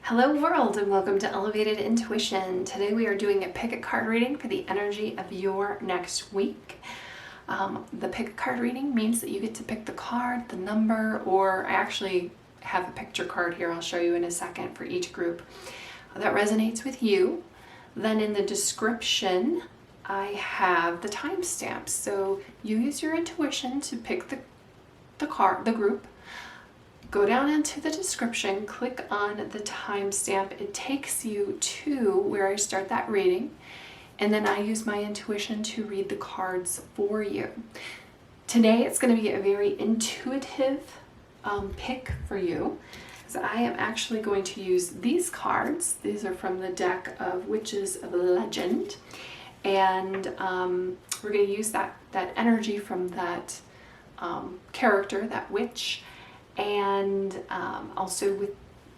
Hello world and welcome to Elevated Intuition. Today we are doing a pick a card reading for the energy of your next week. The pick a card reading means that you get to pick the card, the number, or I actually have a picture card here I'll show you in a second for each group that resonates with you. Then in the description I have the timestamps, so you use your intuition to pick the group. Go down into the description, click on the timestamp. It takes you to where I start that reading, and then I use my intuition to read the cards for you. Today it's going to be a very intuitive pick for you, because I am actually going to use these cards. These are from the deck of Witches of Legend, and we're going to use that energy from that character, that witch, and also with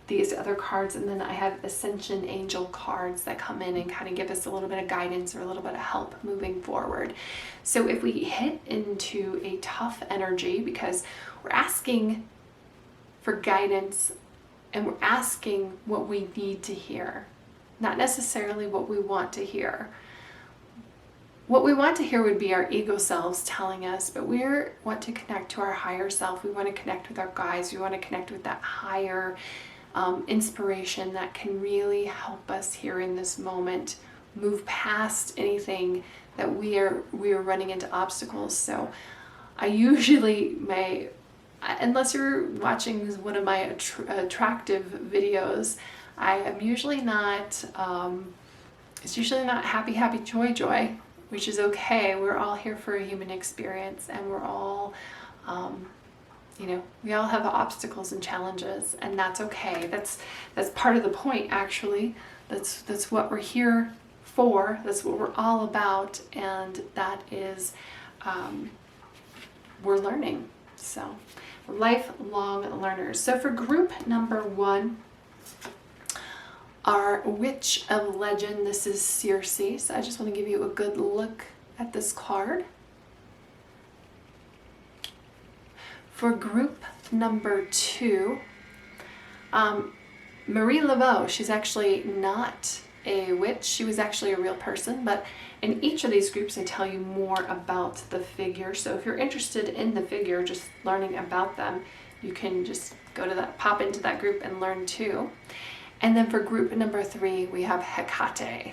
these other cards, and then I have Ascension angel cards that come in and kind of give us a little bit of guidance or a little bit of help moving forward. So if we hit into a tough energy, because we're asking for guidance and we're asking what we need to hear, not necessarily what we want to hear. What we want to hear would be our ego selves telling us, but we want to connect to our higher self. We want to connect with our guides. We want to connect with that higher inspiration that can really help us here in this moment move past anything that we are running into obstacles. So I usually unless you're watching one of my attractive videos, I am usually not, it's usually not happy, joy, which is okay. We're all here for a human experience, and we're all, we all have obstacles and challenges, and that's okay. That's part of the point, actually. That's what we're here for. That's what we're all about, and that is, we're learning. So, lifelong learners. So for group number one, our Witch of Legend, this is Circe. So I just want to give you a good look at this card. For group number two, Marie Laveau, she's actually not a witch, she was actually a real person, but in each of these groups I tell you more about the figure. So if you're interested in the figure, just learning about them, you can just go to that, pop into that group and learn too. And then for group number three, we have Hekate.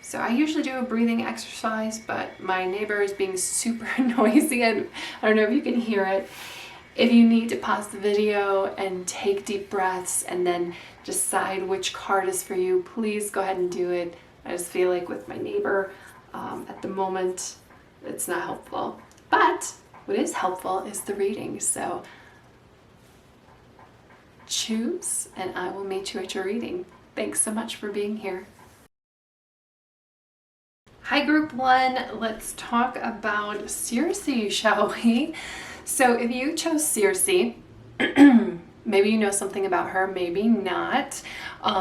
So I usually do a breathing exercise, but my neighbor is being super noisy, and I don't know if you can hear it. If you need to pause the video and take deep breaths and then decide which card is for you, please go ahead and do it. I just feel like with my neighbor, at the moment, it's not helpful. But what is helpful is the reading, so choose and I will meet you at your reading. Thanks so much for being here. Hi group one, let's talk about Circe, shall we? So if you chose Circe, maybe you know something about her, maybe not.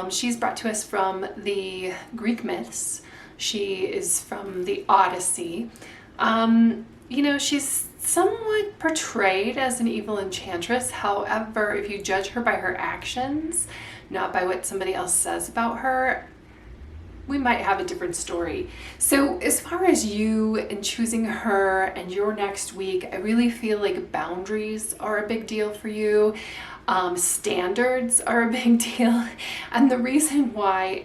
She's brought to us from the Greek myths. She is from the Odyssey. She's somewhat portrayed as an evil enchantress. However, if you judge her by her actions, not by what somebody else says about her, we might have a different story. So as far as you and choosing her and your next week, I really feel like boundaries are a big deal for you. Standards are a big deal. And the reason why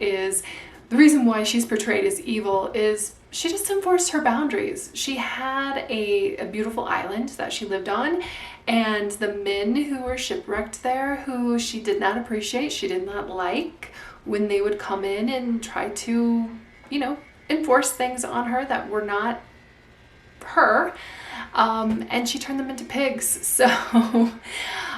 she's portrayed as evil is she just enforced her boundaries. She had a beautiful island that she lived on, and the men who were shipwrecked there, who she did not appreciate, she did not like, when they would come in and try to, enforce things on her that were not her, and she turned them into pigs. So,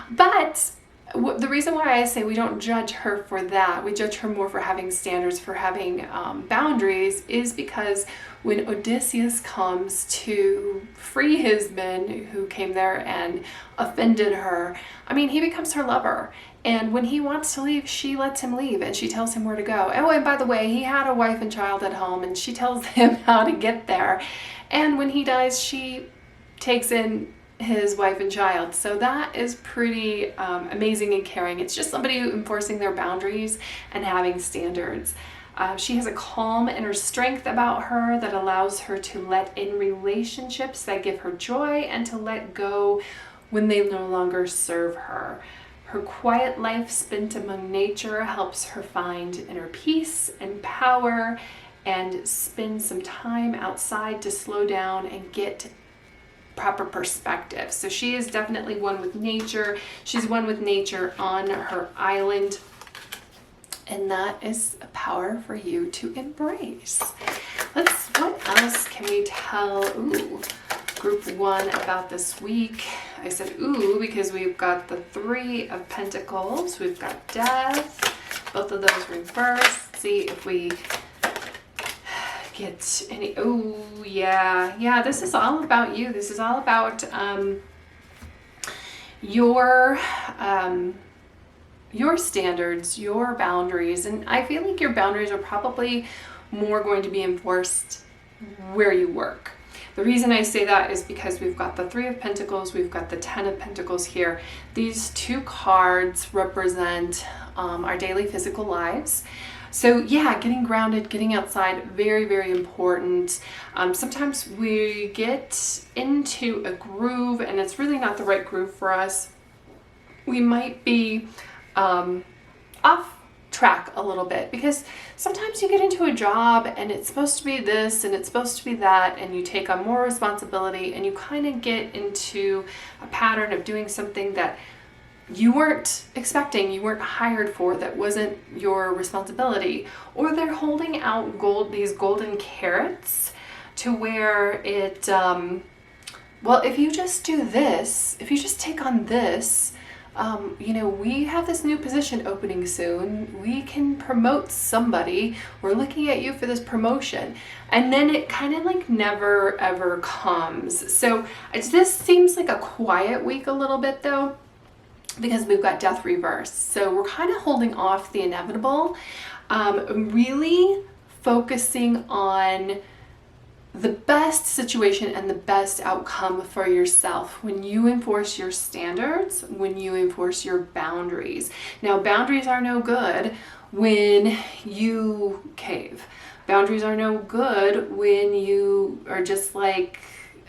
but the reason why I say we don't judge her for that, we judge her more for having standards, for having boundaries, is because when Odysseus comes to free his men who came there and offended her, he becomes her lover. And when he wants to leave, she lets him leave and she tells him where to go. Oh, and by the way, he had a wife and child at home and she tells him how to get there. And when he dies, she takes in his wife and child. So that is pretty amazing and caring. It's just somebody enforcing their boundaries and having standards. She has a calm inner strength about her that allows her to let in relationships that give her joy and to let go when they no longer serve her. Her quiet life spent among nature helps her find inner peace and power and spend some time outside to slow down and get proper perspective. So she is definitely one with nature. She's one with nature on her island. And that is a power for you to embrace. What else can we tell group 1 about this week? I said because we've got the 3 of Pentacles. We've got Death. Both of those reversed. See if we get any. Yeah, this is all about you. This is all about your standards, your boundaries. And I feel like your boundaries are probably more going to be enforced where you work. The reason I say that is because we've got the 3 of Pentacles, we've got the 10 of Pentacles here. These 2 cards represent our daily physical lives. So yeah, getting grounded, getting outside, very, very important. Sometimes we get into a groove and it's really not the right groove for us. We might be off track a little bit because sometimes you get into a job and it's supposed to be this and it's supposed to be that, and you take on more responsibility and you kind of get into a pattern of doing something that you weren't expecting, you weren't hired for, that wasn't your responsibility. Or they're holding out these golden carrots to where it well, if you just do this, if you just take on this, we have this new position opening soon. We can promote somebody. We're looking at you for this promotion. And then it kind of like never ever comes. So this seems like a quiet week a little bit though, because we've got Death reversed. So we're kind of holding off the inevitable, really focusing on the best situation and the best outcome for yourself when you enforce your standards, when you enforce your boundaries. Now, boundaries are no good when you cave. Boundaries are no good when you are just like,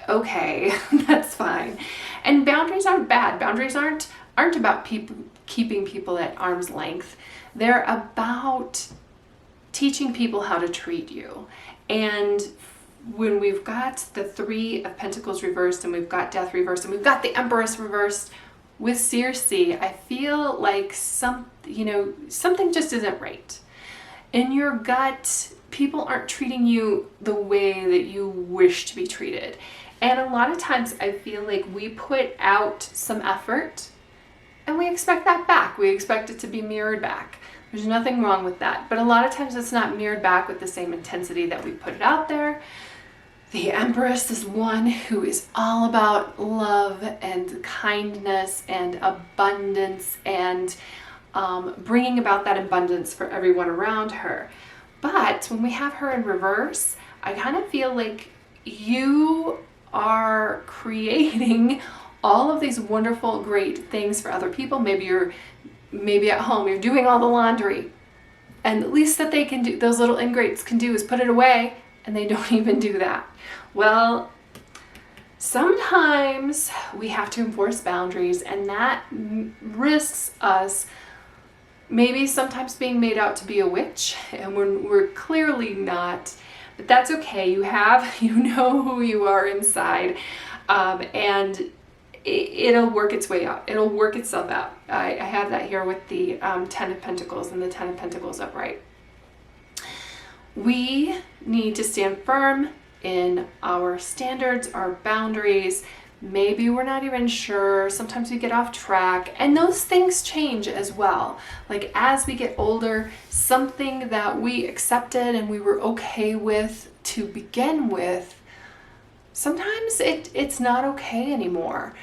okay, that's fine. And boundaries aren't bad. Boundaries aren't about keeping people at arm's length. They're about teaching people how to treat you. And when we've got the 3 of Pentacles reversed and we've got Death reversed and we've got the Empress reversed with Circe, I feel like something just isn't right. In your gut, people aren't treating you the way that you wish to be treated. And a lot of times I feel like we put out some effort and we expect that back. We expect it to be mirrored back. There's nothing wrong with that. But a lot of times it's not mirrored back with the same intensity that we put it out there. The Empress is one who is all about love and kindness and abundance and bringing about that abundance for everyone around her. But when we have her in reverse, I kind of feel like you are creating all of these wonderful, great things for other people. Maybe at home you're doing all the laundry, and the least that they can do, those little ingrates can do, is put it away, and they don't even do that. Well, sometimes we have to enforce boundaries, and that risks us maybe sometimes being made out to be a witch, and we're clearly not. But that's okay. You know who you are inside, and it'll work its way out. It'll work itself out. I have that here with the 10 of Pentacles and the 10 of Pentacles upright. We need to stand firm in our standards, our boundaries. Maybe we're not even sure. Sometimes we get off track, and those things change as well. Like as we get older, something that we accepted and we were okay with to begin with, sometimes it's not okay anymore.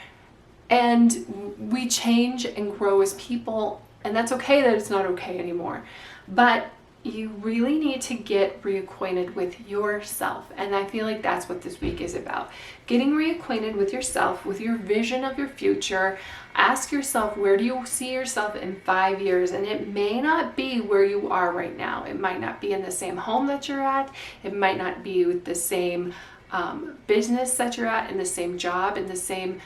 And we change and grow as people, and that's okay that it's not okay anymore. But you really need to get reacquainted with yourself. And I feel like that's what this week is about. Getting reacquainted with yourself, with your vision of your future. Ask yourself, where do you see yourself in 5 years? And it may not be where you are right now. It might not be in the same home that you're at. It might not be with the same business that you're at, in the same job, in the same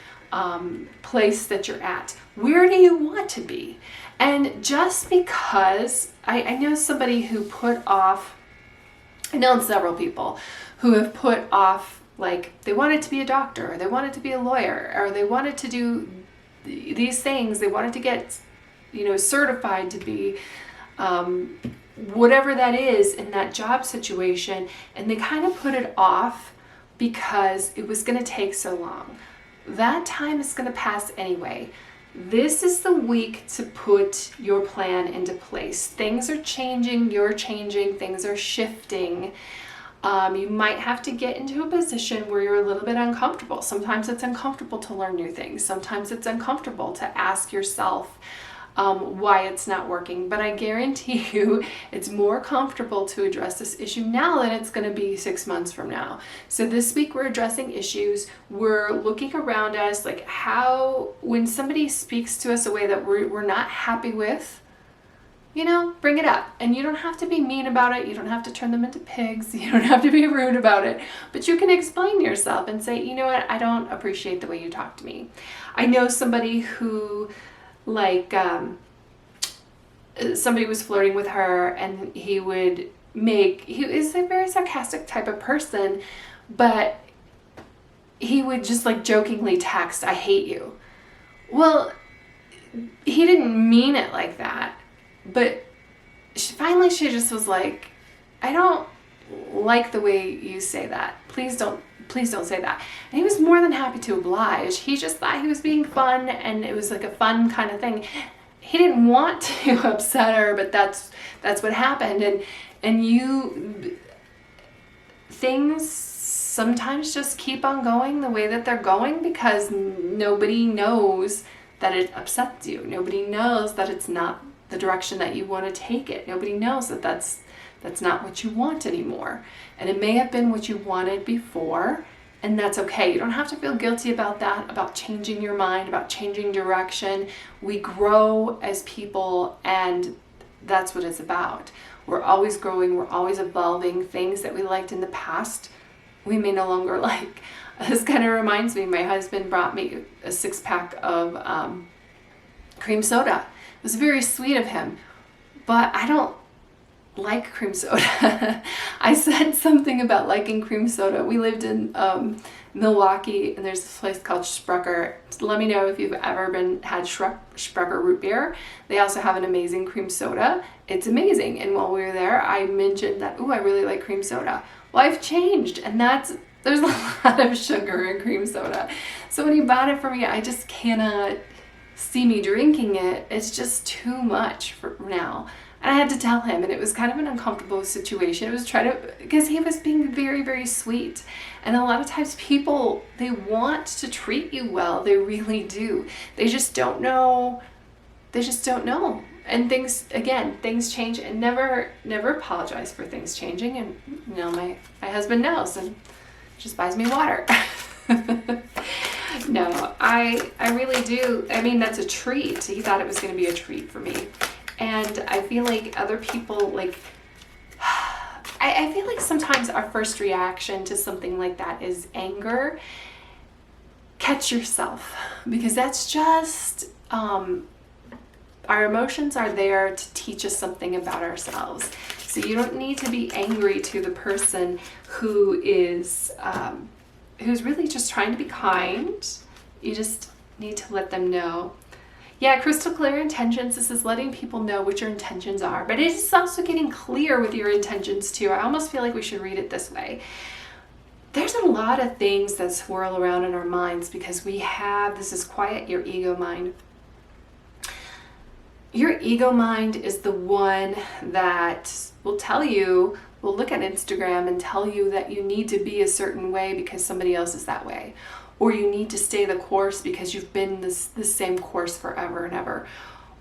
place that you're at. Where do you want to be? And just because I know somebody who put off, I know several people who have put off, like they wanted to be a doctor, or they wanted to be a lawyer, or they wanted to do these things, they wanted to get, certified to be whatever that is in that job situation, and they kind of put it off because it was going to take so long. That time is going to pass anyway. This is the week to put your plan into place. Things are changing, you're changing, things are shifting. You might have to get into a position where you're a little bit uncomfortable. Sometimes it's uncomfortable to learn new things. Sometimes it's uncomfortable to ask yourself why it's not working. But I guarantee you it's more comfortable to address this issue now than it's going to be 6 months from now. So this week we're addressing issues. We're looking around us, like how, when somebody speaks to us a way that we're not happy with, bring it up. And you don't have to be mean about it. You don't have to turn them into pigs. You don't have to be rude about it. But you can explain yourself and say, you know what, I don't appreciate the way you talk to me. I know somebody who, somebody was flirting with her, and he is a very sarcastic type of person, but he would just jokingly text, "I hate you." Well, he didn't mean it like that. But finally she just was like, "I don't like the way you say that. Please don't say that." And he was more than happy to oblige. He just thought he was being fun, and it was like a fun kind of thing. He didn't want to upset her, but that's what happened. And things sometimes just keep on going the way that they're going because nobody knows that it upsets you. Nobody knows that it's not the direction that you want to take it. Nobody knows that that's not what you want anymore. And it may have been what you wanted before, and that's okay. You don't have to feel guilty about that, about changing your mind, about changing direction. We grow as people, and that's what it's about. We're always growing, we're always evolving. Things that we liked in the past, we may no longer like. This kind of reminds me, my husband brought me a 6-pack of cream soda. It was very sweet of him, but I don't like cream soda. I said something about liking cream soda. We lived in Milwaukee, and there's this place called Sprecher. Let me know if you've ever had Sprecher root beer. They also have an amazing cream soda. It's amazing. And while we were there, I mentioned that, I really like cream soda. Well, I've changed, and there's a lot of sugar in cream soda. So when he bought it for me, I just cannot see me drinking it. It's just too much for now. And I had to tell him, and it was kind of an uncomfortable situation. It was because he was being very, very sweet. And a lot of times people, they want to treat you well. They really do. They just don't know. And things change, and never apologize for things changing. And my husband knows and just buys me water. No, I really do. I mean, that's a treat. He thought it was going to be a treat for me. And I feel like other people, I feel like sometimes our first reaction to something like that is anger. Catch yourself, because that's just, our emotions are there to teach us something about ourselves. So you don't need to be angry to the person who is, who's really just trying to be kind. You just need to let them know. Yeah, crystal clear intentions. This is letting people know what your intentions are. But it is also getting clear with your intentions too. I almost feel like we should read it this way. There's a lot of things that swirl around in our minds because we have, this is quiet, your ego mind. Your ego mind is the one that will tell you, will look at Instagram and tell you that you need to be a certain way because somebody else is that way. Or you need to stay the course because you've been the same course forever and ever.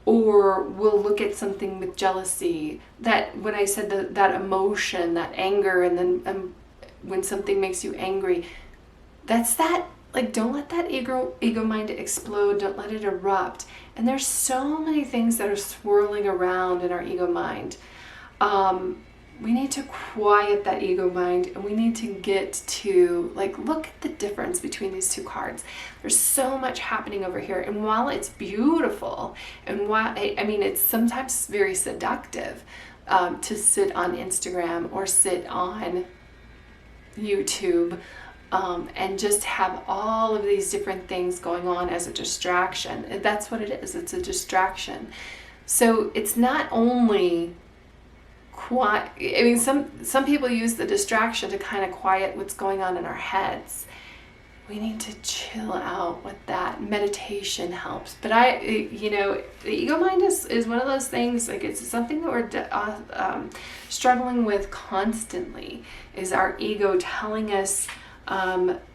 or we'll look at something with jealousy. That when I said that emotion, that anger, and then when something makes you angry, that's that, like, don't let that ego mind explode. Don't let it erupt. And there's so many things that are swirling around in our ego mind. We need to quiet that ego mind, and we need to get to, like, look at the difference between these two cards. There's so much happening over here, and while it's beautiful, and while I mean it's sometimes very seductive to sit on Instagram or sit on YouTube and just have all of these different things going on as a distraction. That's what it is. It's a distraction. So it's not only quiet. I mean, some people use the distraction to kind of quiet what's going on in our heads. We need to chill out with that. Meditation helps. But the ego mind is one of those things, like, it's something that we're struggling with constantly, is our ego telling us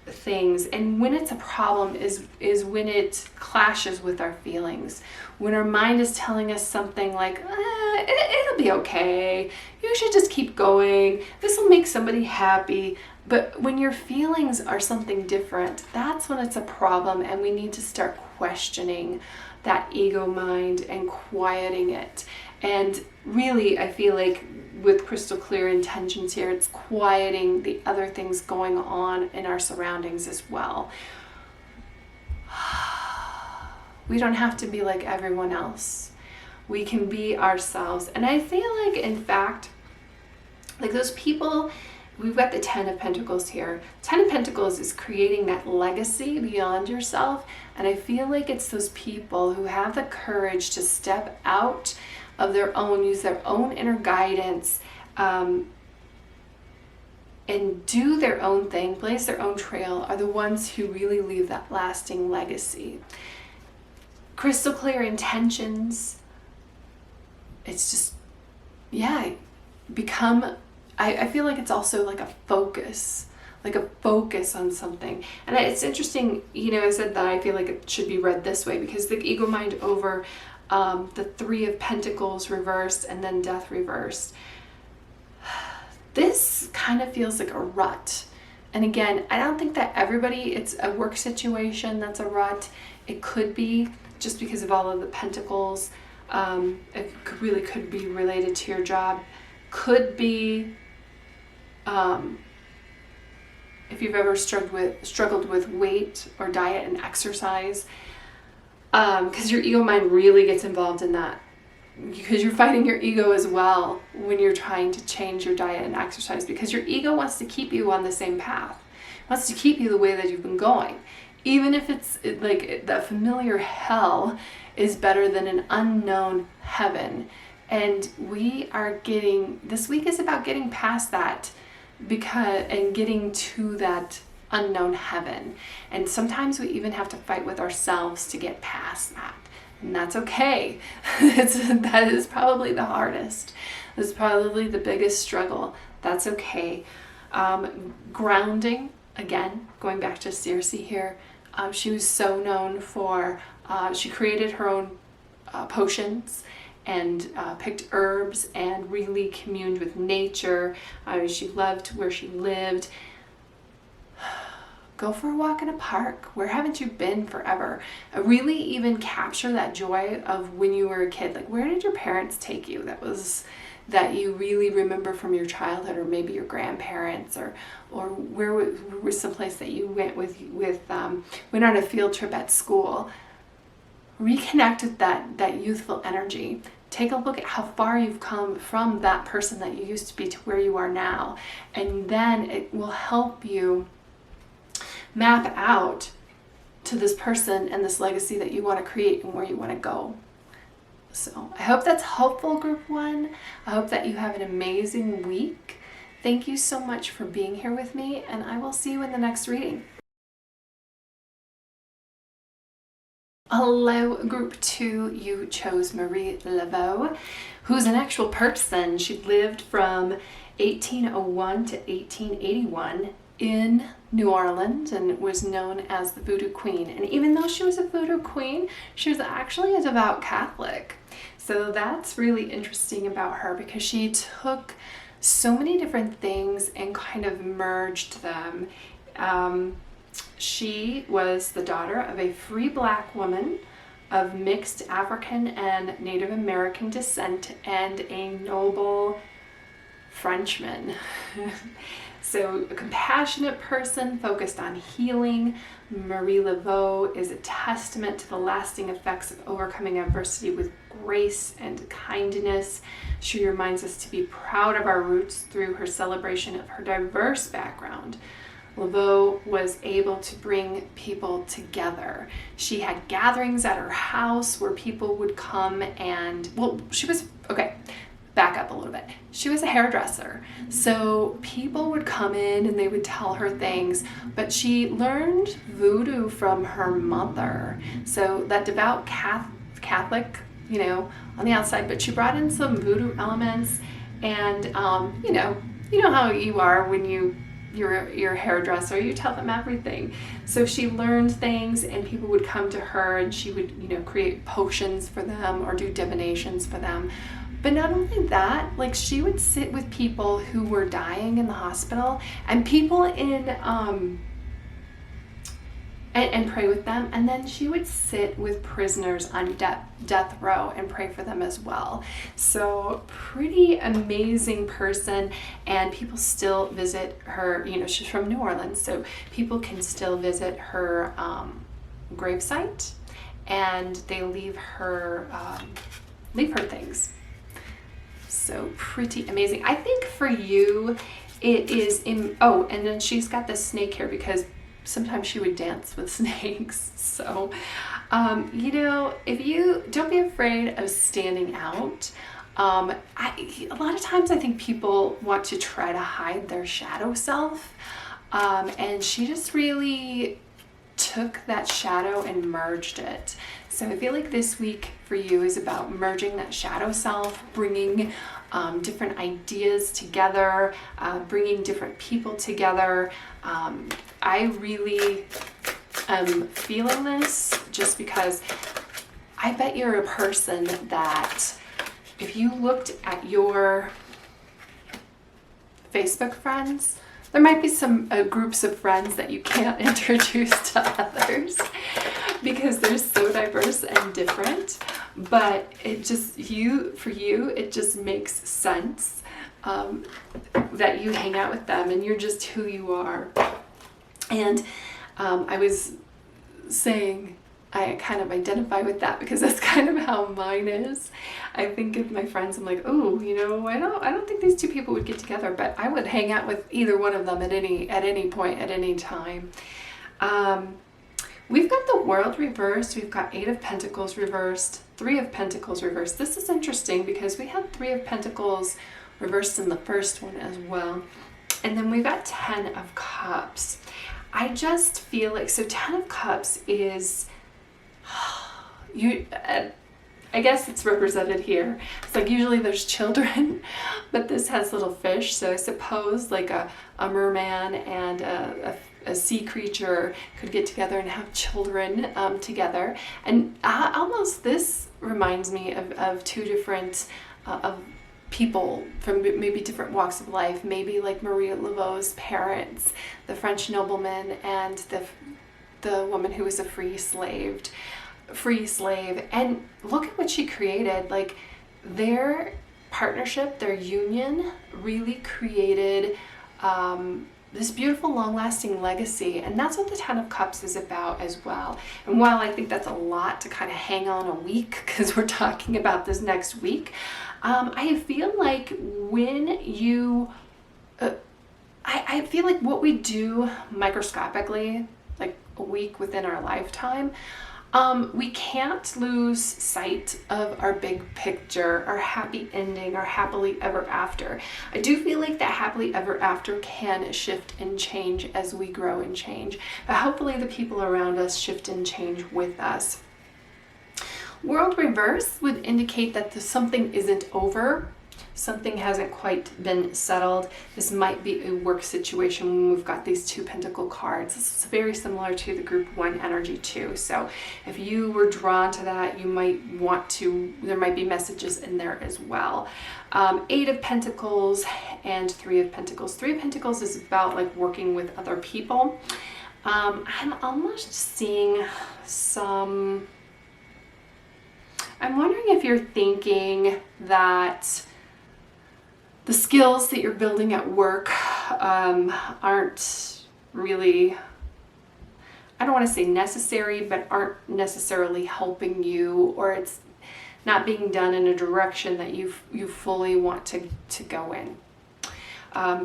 things. And when it's a problem is when it clashes with our feelings. When our mind is telling us something like, it'll be okay, you should just keep going, this will make somebody happy. But when your feelings are something different, that's when it's a problem, and we need to start questioning that ego mind and quieting it. And really, I feel like with crystal clear intentions here, it's quieting the other things going on in our surroundings as well. We don't have to be like everyone else. We can be ourselves. And I feel like, in fact, like those people, we've got the Ten of Pentacles here. Ten of Pentacles is creating that legacy beyond yourself. And I feel like it's those people who have the courage to step out of their own, use their own inner guidance, and do their own thing, blaze their own trail, are the ones who really leave that lasting legacy. Crystal clear intentions. It's just, I feel like it's also like a focus on something. And it's interesting, I said that I feel like it should be read this way, because the ego mind over the Three of Pentacles reversed and then Death reversed. This kind of feels like a rut. And again, I don't think that everybody, it's a work situation that's a rut. It could be just because of all of the pentacles. It really could be related to your job. Could be if you've ever struggled with weight or diet and exercise, because your ego mind really gets involved in that, because you're fighting your ego as well when you're trying to change your diet and exercise, because your ego wants to keep you on the same path, wants to keep you the way that you've been going, even if it's like the familiar hell is better than an unknown heaven. And this week is about getting past that, and getting to that unknown heaven. And sometimes we even have to fight with ourselves to get past that. And that's okay. That is probably the hardest. That's probably the biggest struggle. That's okay. Grounding, again, going back to Circe here. She was so known for, she created her own potions and picked herbs and really communed with nature. She loved where she lived. Go for a walk in a park. Where haven't you been forever? Really even capture that joy of when you were a kid. Like, where did your parents take you that you really remember from your childhood, or maybe your grandparents, or where was someplace that you went went on a field trip at school? Reconnect with that youthful energy. Take a look at how far you've come from that person that you used to be to where you are now. And then it will help you map out to this person and this legacy that you want to create and where you want to go. So I hope that's helpful, Group 1. I hope that you have an amazing week. Thank you so much for being here with me, and I will see you in the next reading. Hello, Group 2. You chose Marie Laveau, who's an actual person. She lived from 1801 to 1881 in New Orleans and was known as the Voodoo Queen. And even though she was a Voodoo Queen, she was actually a devout Catholic. So that's really interesting about her, because she took so many different things and kind of merged them. She was the daughter of a free black woman of mixed African and Native American descent and a noble Frenchman. So a compassionate person focused on healing. Marie Laveau is a testament to the lasting effects of overcoming adversity with grace and kindness. She reminds us to be proud of our roots through her celebration of her diverse background. Laveau was able to bring people together. She had gatherings at her house where people would come and, back up a little bit. She was a hairdresser. So people would come in and they would tell her things, but she learned voodoo from her mother. So that devout Catholic, on the outside, but she brought in some voodoo elements, and you know how you are when you're a hairdresser, you tell them everything. So she learned things, and people would come to her and she would, create potions for them or do divinations for them. But not only that, like, she would sit with people who were dying in the hospital, and people in and pray with them, and then she would sit with prisoners on death row and pray for them as well. So pretty amazing person, and people still visit her. She's from New Orleans, so people can still visit her gravesite, and they leave her things. So pretty amazing. I think for you it is and then she's got this snake hair because sometimes she would dance with snakes. So if you don't be afraid of standing out. A lot of times I think people want to try to hide their shadow self, and she just really took that shadow and merged it. So I feel like this week for you is about merging that shadow self, bringing different ideas together, bringing different people together. I really am feeling this just because I bet you're a person that if you looked at your Facebook friends, there might be some groups of friends that you can't introduce to others because they're so diverse and different, but it just, it just makes sense that you hang out with them and you're just who you are. And I was saying I kind of identify with that because that's kind of how mine is. I think of my friends, I'm like, oh, I don't think these two people would get together, but I would hang out with either one of them at any point, at any time. We've got the World reversed. We've got 8 of Pentacles reversed, 3 of Pentacles reversed. This is interesting because we had 3 of Pentacles reversed in the first one as well. And then we've got 10 of Cups. I just feel like, so 10 of Cups is, I guess it's represented here. It's like usually there's children, but this has little fish. So I suppose like a merman and a sea creature could get together and have children together. And almost this reminds me of two different of people from maybe different walks of life. Maybe like Marie Laveau's parents, the French nobleman, and the woman who was a free slave. And look at what she created. Like, their partnership, their union really created this beautiful long-lasting legacy, and that's what the 10 of Cups is about as well. And while I think that's a lot to kind of hang on a week because we're talking about this next week, I feel like when you I feel like what we do microscopically, like a week within our lifetime, we can't lose sight of our big picture, our happy ending, our happily ever after. I do feel like that happily ever after can shift and change as we grow and change, but hopefully the people around us shift and change with us. World reverse would indicate that something isn't over. something hasn't quite been settled. This might be a work situation when we've got these 2 Pentacle cards. This is very similar to the group 1 energy too. So if you were drawn to that, you might want to, there might be messages in there as well. 8 of Pentacles and 3 of Pentacles. 3 of Pentacles is about like working with other people. I'm almost seeing some, I'm wondering if you're thinking that the skills that you're building at work aren't really, I don't want to say necessary, but aren't necessarily helping you, or it's not being done in a direction that you fully want to go in.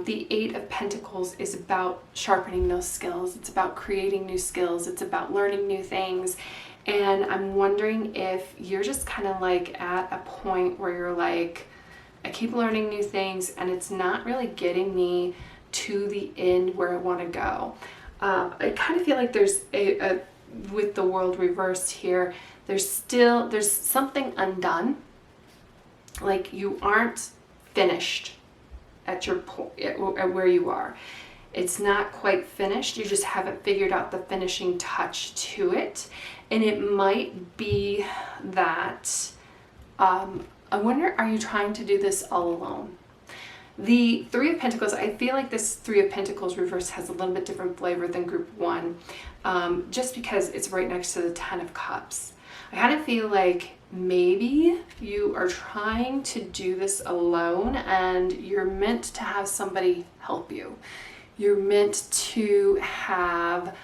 The 8 of Pentacles is about sharpening those skills. It's about creating new skills. It's about learning new things. And I'm wondering if you're just kind of like at a point where you're like, I keep learning new things and it's not really getting me to the end where I want to go. I kind of feel like there's with the world reversed here, there's something undone. Like you aren't finished at your point, at where you are. It's not quite finished. You just haven't figured out the finishing touch to it. And it might be that, I wonder, are you trying to do this all alone? The 3 of Pentacles, I feel like this 3 of Pentacles reverse has a little bit different flavor than group 1, just because it's right next to the 10 of Cups. I kind of feel like maybe you are trying to do this alone and you're meant to have somebody help you. You're meant to have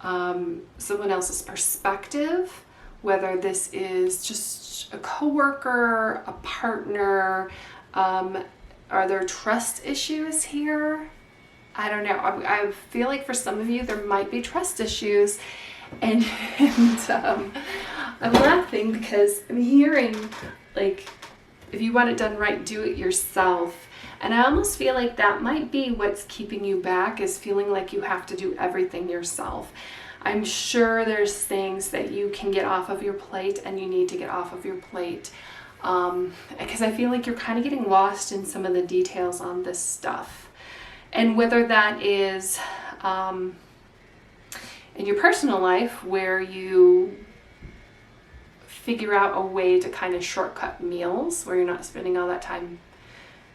someone else's perspective, whether this is just a coworker, a partner. Are there trust issues here? I don't know. I feel like for some of you there might be trust issues, and I'm laughing because I'm hearing like, if you want it done right, do it yourself. And I almost feel like that might be what's keeping you back, is feeling like you have to do everything yourself. I'm sure there's things that you can get off of your plate and you need to get off of your plate. Because I feel like you're kind of getting lost in some of the details on this stuff. And whether that is in your personal life where you figure out a way to kind of shortcut meals where you're not spending all that time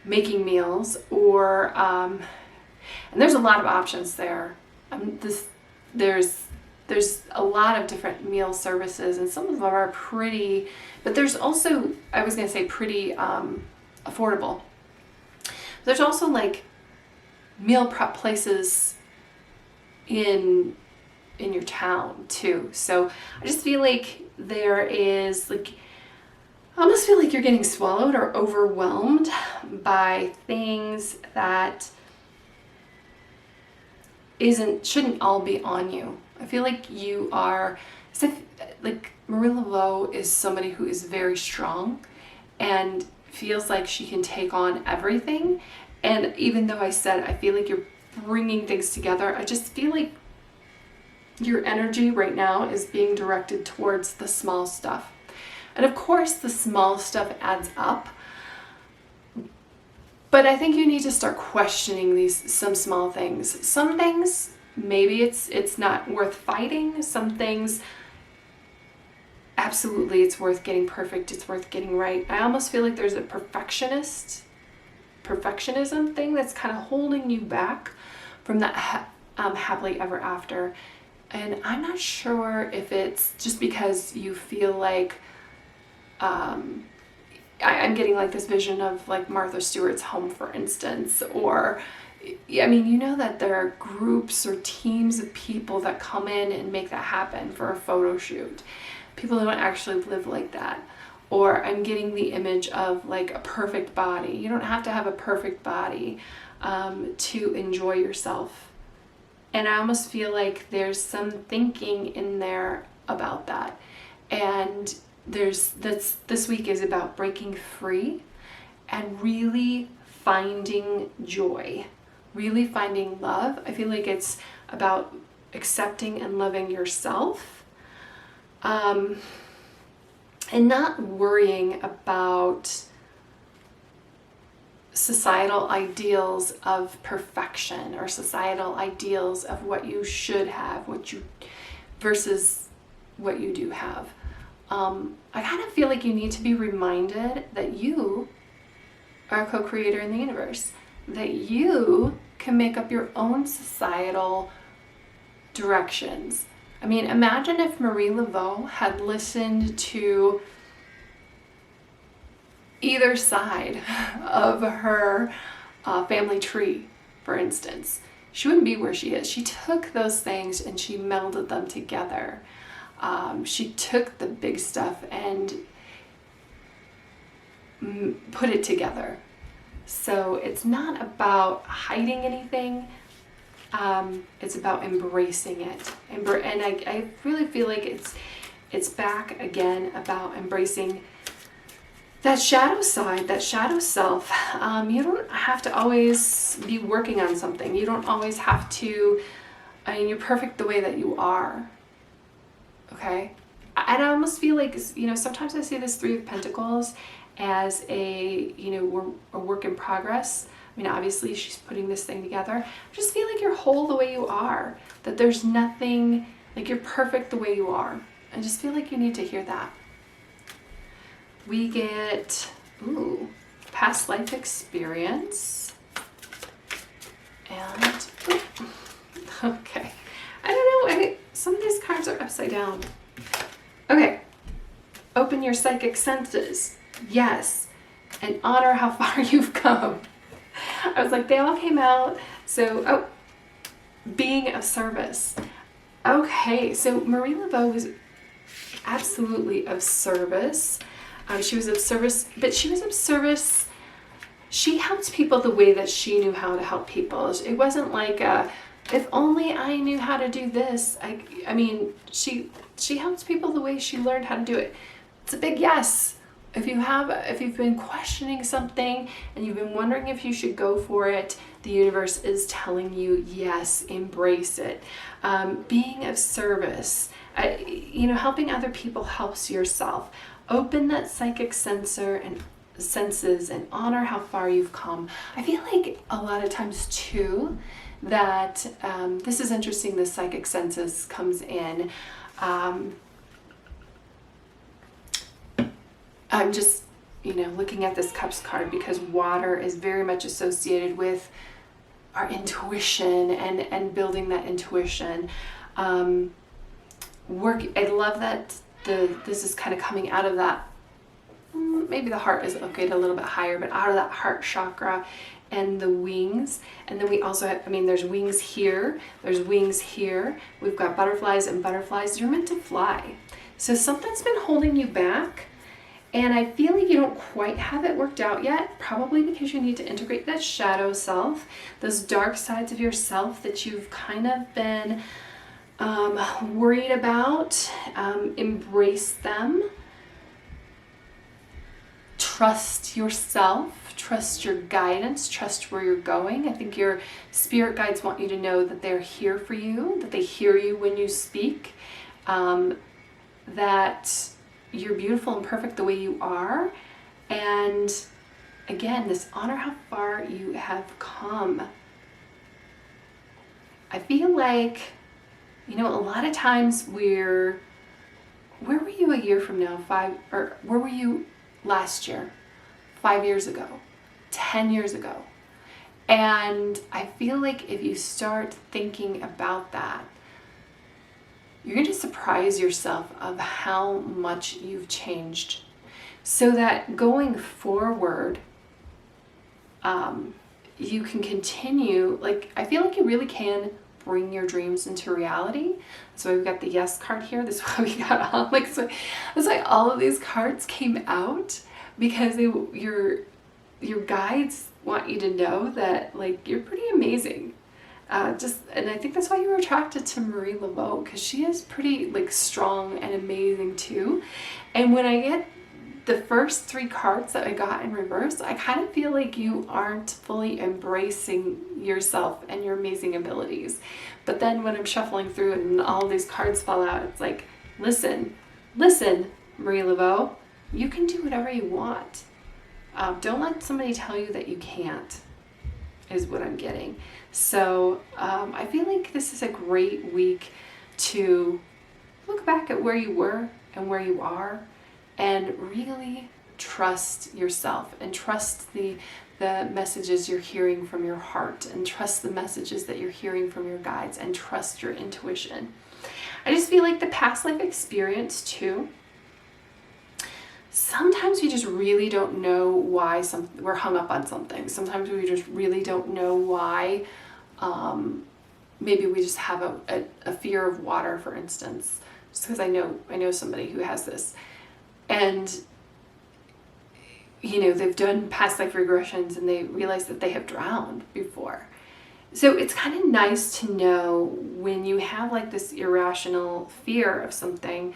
making meals, or and there's a lot of options there. There's a lot of different meal services, and some of them are pretty, but there's also, I was going to say pretty affordable. There's also like meal prep places in your town too. So I just feel like there is like, I almost feel like you're getting swallowed or overwhelmed by things that shouldn't all be on you. I feel like you are, like Laveau is somebody who is very strong and feels like she can take on everything. And even though I said I feel like you're bringing things together, I just feel like your energy right now is being directed towards the small stuff. And of course the small stuff adds up, but I think you need to start questioning some small things. Some things, maybe it's not worth fighting. Some things, absolutely it's worth getting perfect, it's worth getting right. I almost feel like there's a perfectionism thing that's kind of holding you back from that happily ever after. And I'm not sure if it's just because you feel like I'm getting like this vision of like Martha Stewart's home, for instance, or I mean, you know that there are groups or teams of people that come in and make that happen for a photo shoot. People don't actually live like that. Or I'm getting the image of like a perfect body. You don't have to have a perfect body to enjoy yourself. And I almost feel like there's some thinking in there about that. And this week is about breaking free and really finding joy, really finding love. I feel like it's about accepting and loving yourself, and not worrying about societal ideals of perfection or societal ideals of what you should have, versus what you do have. I kind of feel like you need to be reminded that you are a co-creator in the universe, that you can make up your own societal directions. I mean, imagine if Marie Laveau had listened to either side of her family tree, for instance. She wouldn't be where she is. She took those things and she melded them together. She took the big stuff and put it together. So it's not about hiding anything. It's about embracing it. And I really feel like it's back again about embracing that shadow side, that shadow self. You don't have to always be working on something. You don't always have to, you're perfect the way that you are. Okay? And I almost feel like, sometimes I see this Three of Pentacles as a work in progress. I mean, obviously she's putting this thing together. I just feel like you're whole the way you are, that there's nothing, like you're perfect the way you are. I just feel like you need to hear that. We get, past life experience. And, okay. I don't know, some of these cards are upside down. Okay. Open your psychic senses. Yes. And honor how far you've come. I was like, they all came out. So, being of service. Okay, so Marie Laveau was absolutely of service. She was of service, but she was of service. She helped people the way that she knew how to help people. It wasn't like, if only I knew how to do this. I mean, she helped people the way she learned how to do it. It's a big yes. If you've been questioning something and you've been wondering if you should go for it, the universe is telling you, yes, embrace it. Being of service, helping other people helps yourself. Open that psychic senses and honor how far you've come. I feel like a lot of times too that this is interesting. The psychic senses comes in. I'm just, looking at this Cups card because water is very much associated with our intuition and building that intuition. I love that this is kind of coming out of that, maybe the heart is located a little bit higher, but out of that heart chakra and the wings. And then we also have, there's wings here, there's wings here. We've got butterflies and butterflies. You're meant to fly. So something's been holding you back. And I feel like you don't quite have it worked out yet, probably because you need to integrate that shadow self, those dark sides of yourself that you've kind of been worried about. Embrace them. Trust yourself, trust your guidance, trust where you're going. I think your spirit guides want you to know that they're here for you, that they hear you when you speak, that you're beautiful and perfect the way you are. And again, this honor how far you have come. I feel like, a lot of times where were you a year from now? Where were you last year? 5 years ago? 10 years ago? And I feel like if you start thinking about that, you're going to surprise yourself of how much you've changed. So that going forward, you can continue, I feel like you really can bring your dreams into reality. That's why we've got the yes card here. That's why we got all, that's why all of these cards came out, because your guides want you to know that, you're pretty amazing. And I think that's why you were attracted to Marie Laveau, because she is pretty strong and amazing too. And when I get the first 3 cards that I got in reverse, I kind of feel like you aren't fully embracing yourself and your amazing abilities. But then when I'm shuffling through and all these cards fall out, it's like, listen, Marie Laveau, you can do whatever you want. Don't let somebody tell you that you can't, is what I'm getting. So I feel like this is a great week to look back at where you were and where you are, and really trust yourself and trust the messages you're hearing from your heart, and trust the messages that you're hearing from your guides, and trust your intuition. I just feel like the past life experience too, sometimes we just really don't know why we're hung up on something. Sometimes we just really don't know why. Maybe we just have a fear of water, for instance, just because I know somebody who has this, and they've done past life regressions and they realize that they have drowned before. So it's kind of nice to know when you have like this irrational fear of something,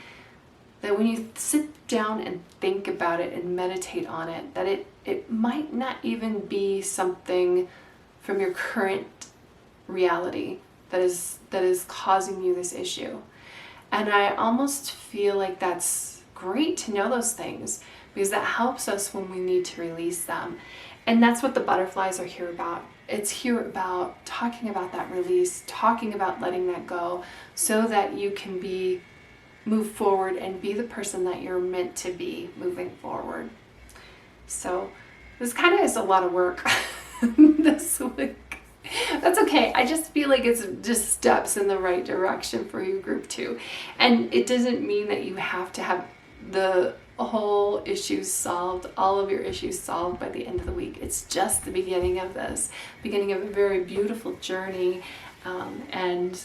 that when you sit down and think about it and meditate on it, that it might not even be something from your current reality that is causing you this issue. And I almost feel like that's great to know those things, because that helps us when we need to release them. And that's what the butterflies are here about. It's here about talking about that release, talking about letting that go, so that you can move forward and be the person that you're meant to be moving forward. So this kind of is a lot of work this week. That's okay. I just feel like it's just steps in the right direction for you, group 2. And it doesn't mean that you have to have the whole issues solved, all of your issues solved by the end of the week. It's just the beginning of this, beginning of a very beautiful journey, and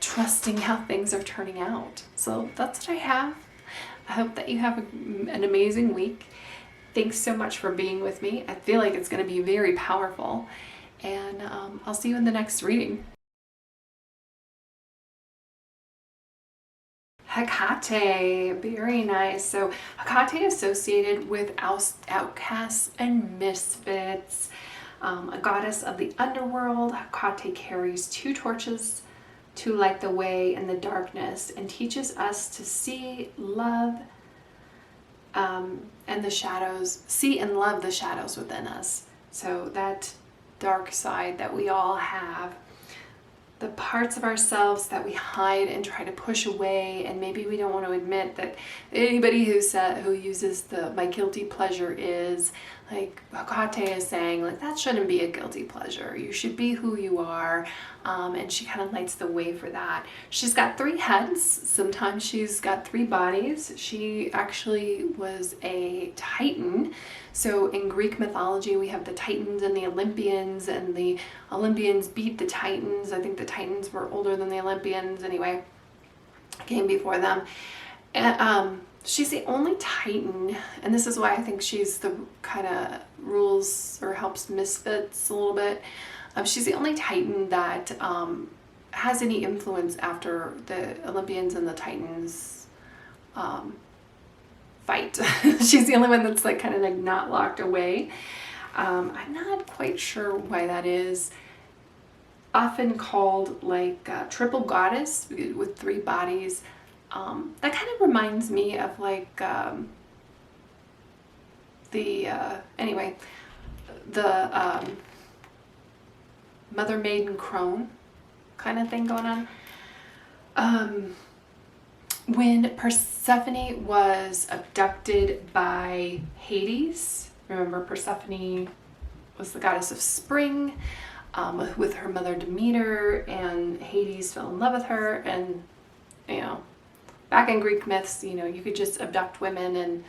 trusting how things are turning out. So that's what I have. I hope that you have an amazing week. Thanks so much for being with me. I feel like it's going to be very powerful, and I'll see you in the next reading. Hekate, very nice. So Hekate associated with outcasts and misfits, a goddess of the underworld. Hekate carries 2 torches to light the way in the darkness, and teaches us to see, love, and the shadows, see and love the shadows within us. So that dark side that we all have, the parts of ourselves that we hide and try to push away, and maybe we don't want to admit that. Anybody who uses my guilty pleasure is, like Hekate is saying, like, that shouldn't be a guilty pleasure. You should be who you are. And she kind of lights the way for that. She's got 3 heads. Sometimes she's got 3 bodies. She actually was a Titan. So in Greek mythology, we have the Titans and the Olympians, and the Olympians beat the Titans. I think the Titans were older than the Olympians. Anyway, came before them. And, she's the only Titan, and this is why I think she's the kind of rules or helps misfits a little bit. She's the only Titan that has any influence after the Olympians and the Titans fight. She's the only one that's like kind of like not locked away. I'm not quite sure why that is. Often called like triple goddess with 3 bodies. That kind of reminds me of like the Mother Maiden Crone kind of thing going on. When Persephone was abducted by Hades, remember Persephone was the goddess of spring, with her mother Demeter, and Hades fell in love with her, and back in Greek myths, you could just abduct women and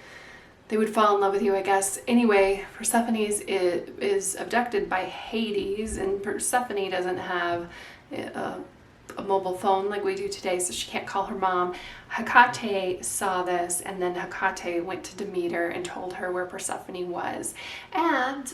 they would fall in love with you, I guess. Anyway, Persephone is abducted by Hades, and Persephone doesn't have a mobile phone like we do today, so she can't call her mom. Hekate saw this, and then Hekate went to Demeter and told her where Persephone was. And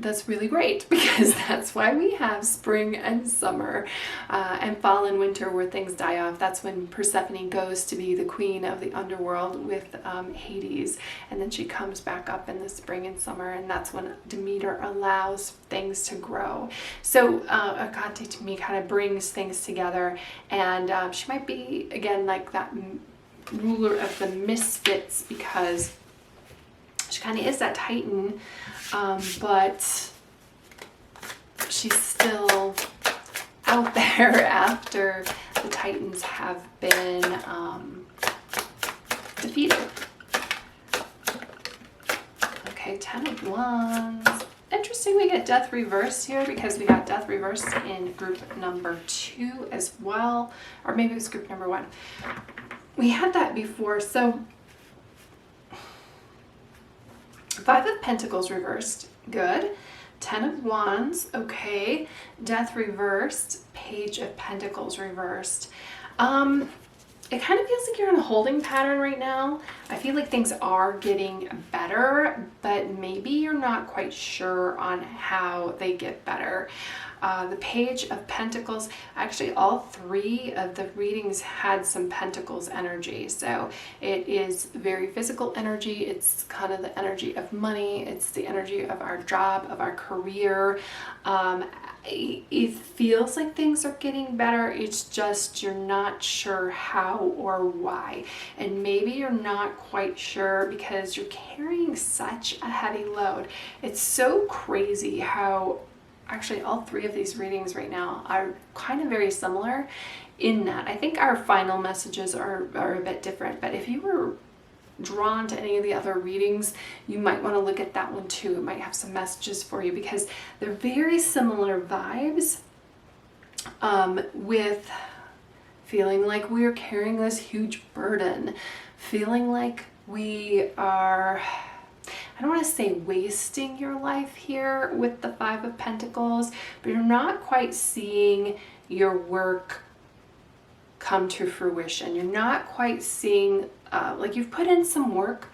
that's really great, because that's why we have spring and summer and fall and winter, where things die off. That's when Persephone goes to be the queen of the underworld with Hades, and then she comes back up in the spring and summer, and that's when Demeter allows things to grow. So Hekate to me kind of brings things together, and she might be, again, like that ruler of the misfits, because she She kind of is that Titan, but she's still out there after the Titans have been defeated. Okay, 10 of Wands. Interesting, we get Death reversed here because we got Death reversed in group number 2 as well, or maybe it was group number 1. We had that before. So 5 of Pentacles reversed, good. 10 of Wands, okay. Death reversed, Page of Pentacles reversed. It kind of feels like you're in a holding pattern right now. I feel like things are getting better, but maybe you're not quite sure on how they get better. The Page of Pentacles, actually all 3 of the readings had some Pentacles energy. So it is very physical energy. It's kind of the energy of money. It's the energy of our job, of our career. It feels like things are getting better. It's just you're not sure how or why. And maybe you're not quite sure because you're carrying such a heavy load. It's so crazy how actually all 3 of these readings right now are kind of very similar in that. I think our final messages are a bit different, but if you were drawn to any of the other readings, you might want to look at that one too. It might have some messages for you because they're very similar vibes, with feeling like we're carrying this huge burden, feeling like we are, I don't want to say wasting your life here with the 5 of Pentacles, but you're not quite seeing your work come to fruition. You're not quite seeing, like you've put in some work.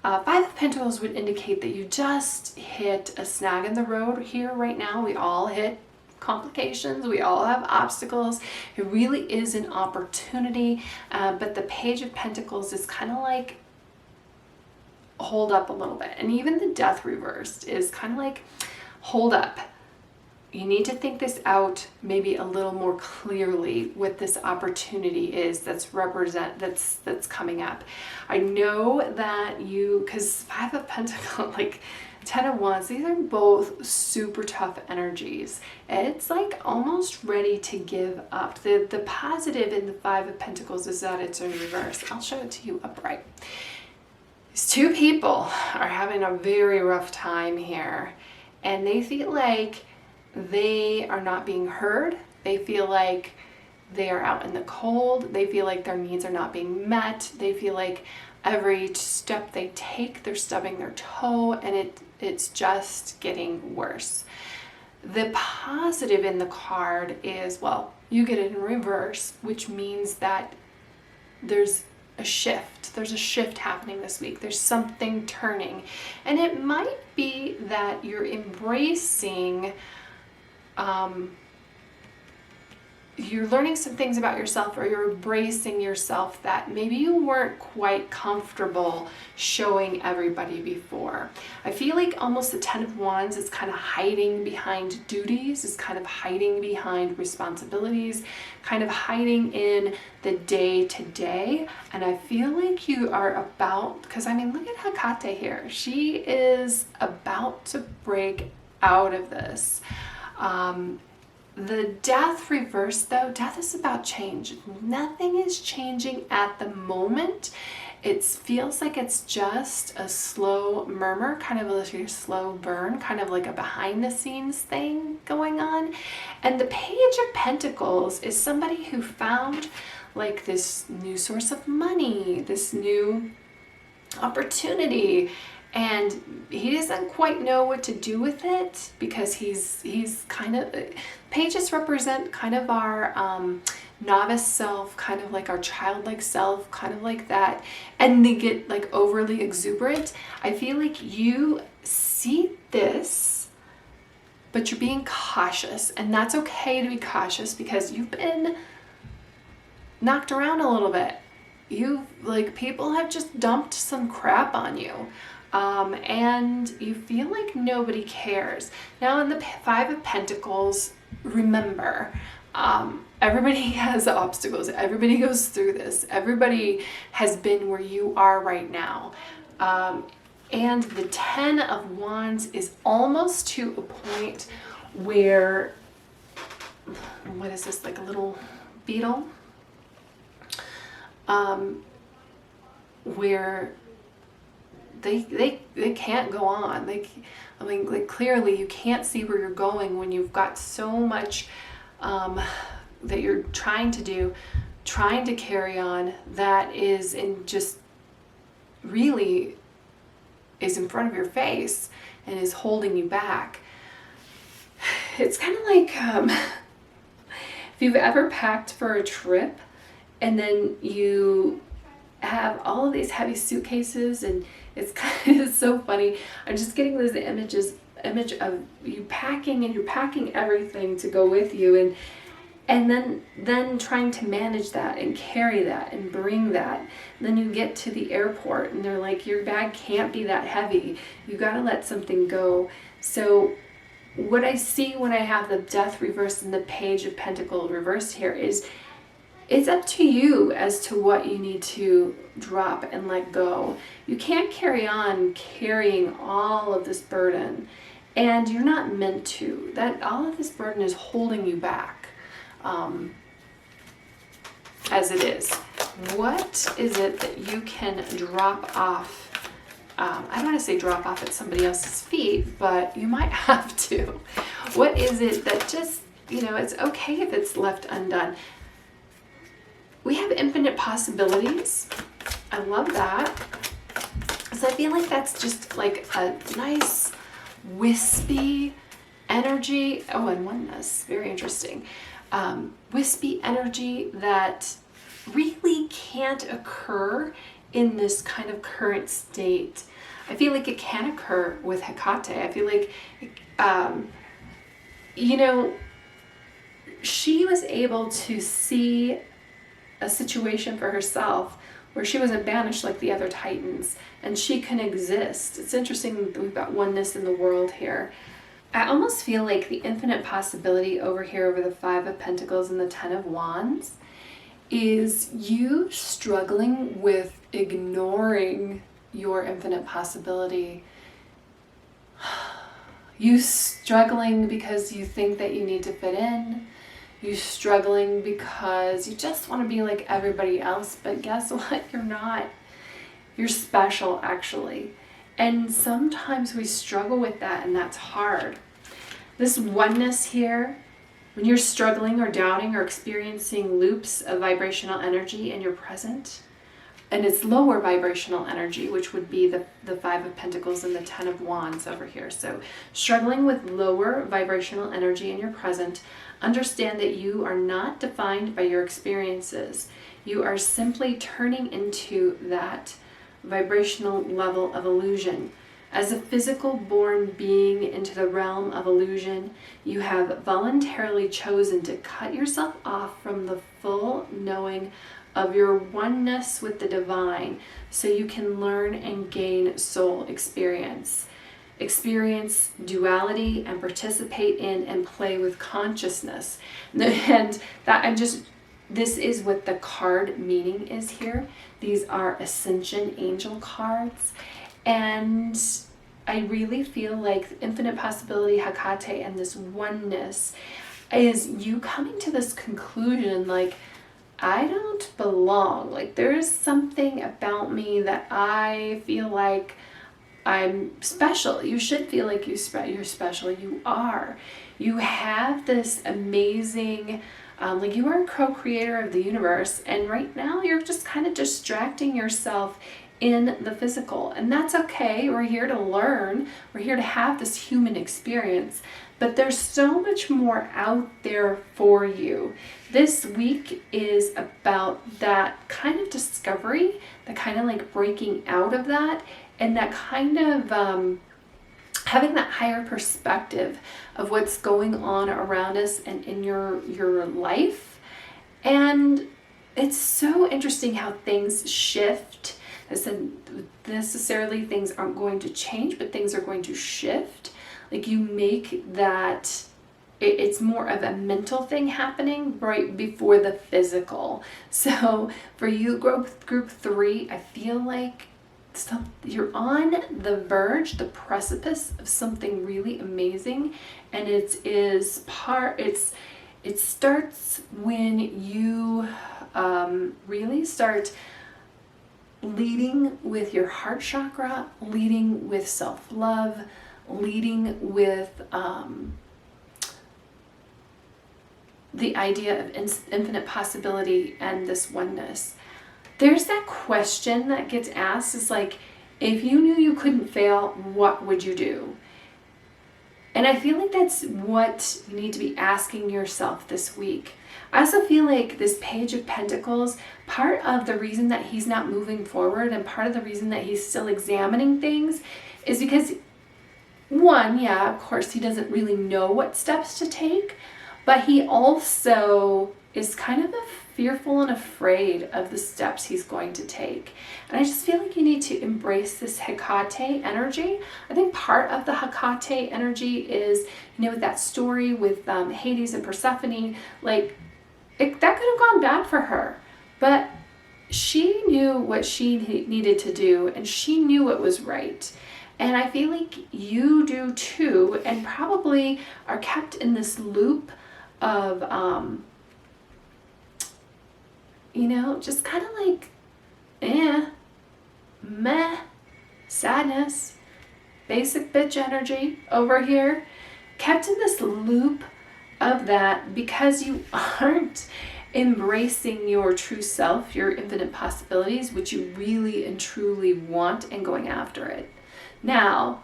5 of Pentacles would indicate that you just hit a snag in the road here right now. We all hit complications. We all have obstacles. It really is an opportunity, but the Page of Pentacles is kind of like, hold up a little bit. And even the Death reversed is kind of like, hold up. You need to think this out maybe a little more clearly what this opportunity is that's coming up. I know that because 5 of Pentacles, like 10 of Wands, these are both super tough energies. It's like almost ready to give up. The positive in the 5 of Pentacles is that it's in reverse. I'll show it to you upright. These 2 people are having a very rough time here, and they feel like they are not being heard. They feel like they are out in the cold. They feel like their needs are not being met. They feel like every step they take, they're stubbing their toe, and it's just getting worse. The positive in the card is, well, you get it in reverse, which means that there's a shift. There's a shift happening this week. There's something turning. And it might be that you're embracing, you're learning some things about yourself, or you're embracing yourself that maybe you weren't quite comfortable showing everybody before. I feel like almost the 10 of Wands is kind of hiding behind duties, is kind of hiding behind responsibilities, kind of hiding in the day-to-day. And I feel like you are about, because I mean, look at Hekate here. She is about to break out of this. The Death reverse, though, Death is about change. Nothing is changing at the moment. It feels like it's just a slow murmur, kind of like a slow burn, kind of like a behind the scenes thing going on. And the Page of Pentacles is somebody who found like this new source of money, this new opportunity, and he doesn't quite know what to do with it because he's kind of, pages represent kind of our novice self, kind of like our childlike self, kind of like that, and they get like overly exuberant. I feel like you see this, but you're being cautious, and that's okay to be cautious because you've been knocked around a little bit. People have just dumped some crap on you. And you feel like nobody cares. Now in the 5 of Pentacles, remember, everybody has obstacles. Everybody goes through this. Everybody has been where you are right now. And the 10 of Wands is almost to a point where, what is this, like a little beetle? Where they can't go on. Like clearly you can't see where you're going when you've got so much that you're trying to do, trying to carry on, that is really is in front of your face and is holding you back. It's kind of like if you've ever packed for a trip and then you have all of these heavy suitcases, and it's so funny. I'm just getting this image of you packing, and you're packing everything to go with you, and then trying to manage that and carry that and bring that. And then you get to the airport and they're like, your bag can't be that heavy. You got to let something go. So what I see when I have the Death reversed and the Page of Pentacles reversed here is it's up to you as to what you need to drop and let go. You can't carry on carrying all of this burden, and you're not meant to. That all of this burden is holding you back, as it is. What is it that you can drop off? I don't want to say drop off at somebody else's feet, but you might have to. What is it that just, it's okay if it's left undone? We have infinite possibilities. I love that. So I feel like that's just like a nice wispy energy. Oh, and oneness, very interesting. Wispy energy that really can't occur in this kind of current state. I feel like it can occur with Hekate. I feel like, she was able to see a situation for herself where she wasn't banished like the other Titans, and she can exist. It's interesting that we've got oneness in the world here. I almost feel like the infinite possibility over here, over the 5 of Pentacles and the 10 of Wands, is you struggling with ignoring your infinite possibility. You struggling because you think that you need to fit in. You struggling because you just want to be like everybody else, but guess what? You're not. You're special, actually. And sometimes we struggle with that, and that's hard. This oneness here, when you're struggling or doubting or experiencing loops of vibrational energy in your present, and it's lower vibrational energy, which would be the 5 of Pentacles and the 10 of Wands over here. So struggling with lower vibrational energy in your present, understand that you are not defined by your experiences. You are simply turning into that vibrational level of illusion. As a physical born being into the realm of illusion, you have voluntarily chosen to cut yourself off from the full knowing of your oneness with the divine, so you can learn and gain soul experience. Experience duality and participate in and play with consciousness. And this is what the card meaning is here. These are Ascension angel cards. And I really feel like infinite possibility, Hekate, and this oneness is you coming to this conclusion, like, I don't belong. Like, there is something about me that I feel like I'm special. You should feel like you're special. You are. You have this amazing, like, you are a co-creator of the universe, and right now you're just kind of distracting yourself in the physical, and that's okay. We're here to learn. We're here to have this human experience, but there's so much more out there for you. This week is about that kind of discovery, the kind of like breaking out of that, and that kind of having that higher perspective of what's going on around us and in your life. And it's so interesting how things shift. I said necessarily things aren't going to change, but things are going to shift. Like, you make that, it's more of a mental thing happening right before the physical. So for you, group 3, I feel like you're on the verge, the precipice of something really amazing, and it starts when you really start leading with your heart chakra, leading with self-love, leading with the idea of infinite possibility and this oneness. There's that question that gets asked, is like, if you knew you couldn't fail, what would you do? And I feel like that's what you need to be asking yourself this week. I also feel like this Page of Pentacles, part of the reason that he's not moving forward and part of the reason that he's still examining things is because, one, yeah, of course, he doesn't really know what steps to take, but he also is kind of fearful and afraid of the steps he's going to take. And I just feel like you need to embrace this Hekate energy. I think part of the Hekate energy is, with that story with Hades and Persephone, like, that could have gone bad for her. But she knew what she needed to do, and she knew what was right. And I feel like you do too, and probably are kept in this loop of, just kind of like, meh, sadness, basic bitch energy over here. Kept in this loop of that because you aren't embracing your true self, your infinite possibilities, which you really and truly want, and going after it. Now,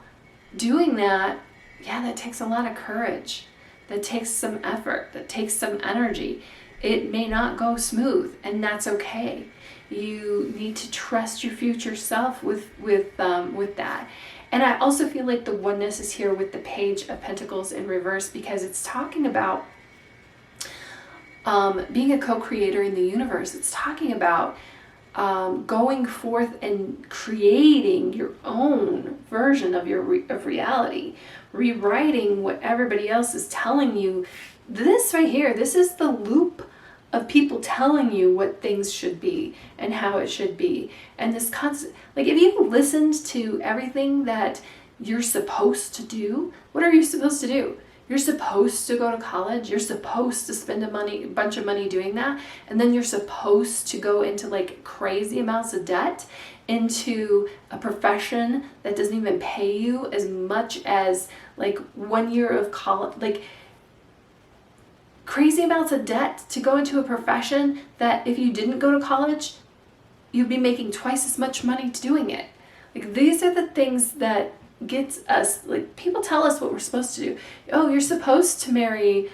doing that, that takes a lot of courage. That takes some effort. That takes some energy. It may not go smooth, and that's okay. You need to trust your future self with that. And I also feel like the oneness is here with the Page of Pentacles in reverse, because it's talking about being a co-creator in the universe. It's talking about going forth and creating your own version of of reality, rewriting what everybody else is telling you. This right here, this is the loop of people telling you what things should be and how it should be. And this constant, like, if you listened to everything that you're supposed to do, what are you supposed to do? You're supposed to go to college. You're supposed to spend a bunch of money doing that. And then you're supposed to go into like crazy amounts of debt into a profession that doesn't even pay you as much as like 1 year of college, like crazy amounts of debt to go into a profession that if you didn't go to college, you'd be making twice as much money doing it. Like, these are the things that gets us, like, people tell us what we're supposed to do. Oh, you're supposed to marry,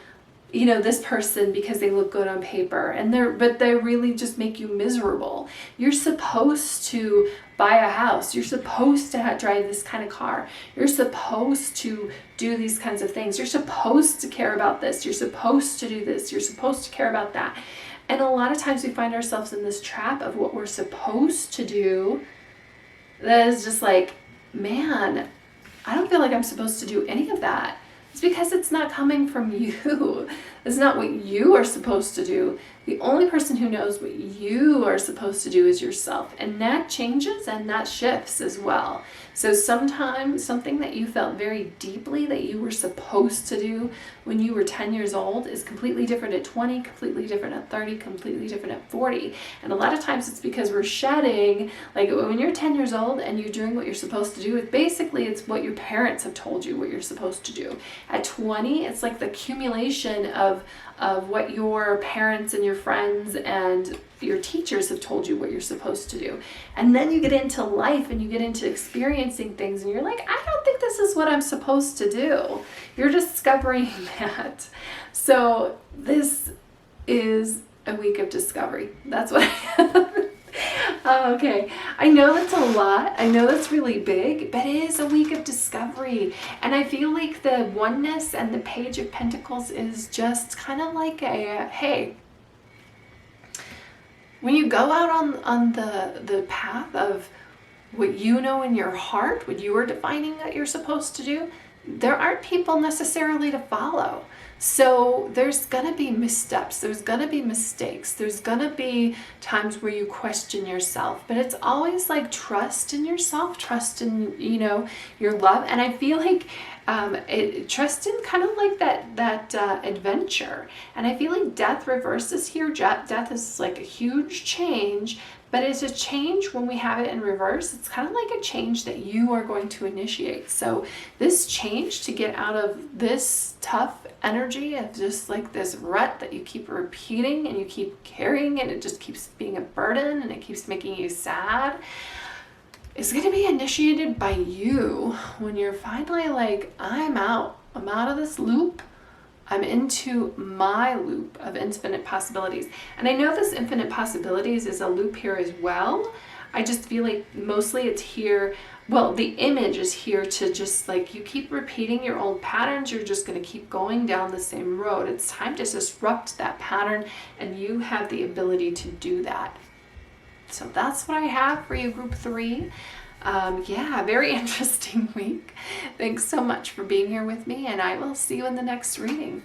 this person because they look good on paper, but they really just make you miserable. You're supposed to buy a house. You're supposed to drive this kind of car. You're supposed to do these kinds of things. You're supposed to care about this. You're supposed to do this. You're supposed to care about that. And a lot of times we find ourselves in this trap of what we're supposed to do that is just like, man, I don't feel like I'm supposed to do any of that. It's because it's not coming from you. It's not what you are supposed to do. The only person who knows what you are supposed to do is yourself. And that changes and that shifts as well. So sometimes something that you felt very deeply that you were supposed to do when you were 10 years old is completely different at 20, completely different at 30, completely different at 40. And a lot of times it's because we're shedding, like when you're 10 years old and you're doing what you're supposed to do, it's what your parents have told you what you're supposed to do. At 20, it's like the accumulation of what your parents and your friends and your teachers have told you what you're supposed to do. And then you get into life and you get into experiencing things and you're like, I don't think this is what I'm supposed to do. You're discovering that. So this is a week of discovery. That's what I have. Okay, I know that's a lot. I know that's really big, but it is a week of discovery. And I feel like the oneness and the Page of Pentacles is just kind of like hey, when you go out on the path of what you know in your heart, what you are defining that you're supposed to do, there aren't people necessarily to follow. So there's gonna be missteps, there's gonna be mistakes, there's gonna be times where you question yourself, but it's always like trust in yourself, trust in, you know, your love. And I feel like trust in kind of like that adventure. And I feel like death reverses here. Death is like a huge change, but it's a change when we have it in reverse. It's kind of like a change that you are going to initiate. So this change to get out of this tough energy of just like this rut that you keep repeating and you keep carrying, and it just keeps being a burden and it keeps making you sad, is going to be initiated by you when you're finally like, I'm out of this loop. I'm into my loop of infinite possibilities. And I know this infinite possibilities is a loop here as well. I just feel like mostly it's here, well, the image is here to just like, you keep repeating your old patterns, you're just going to keep going down the same road. It's time to disrupt that pattern, and you have the ability to do that. So that's what I have for you, group 3. Yeah, very interesting week. Thanks so much for being here with me, and I will see you in the next reading.